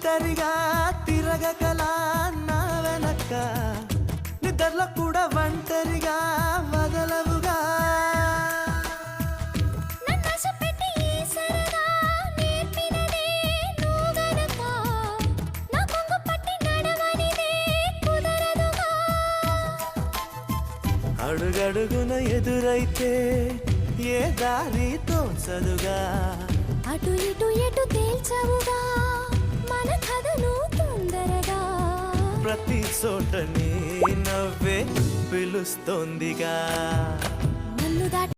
ఒంటరిగా తిరగకలా నా వెనక్క నిద్రలో కూడా ఒంటరిగా వదలవుగా అడుగడుగున ఎదురైతే ఏ దారి తోచదుగా అటు ఇటు ఎటు తేల్చవుగా మన కథను తొందరగా ప్రతి చోట నీ నవ్వే పిలుస్తోందిగా నన్ను దాటి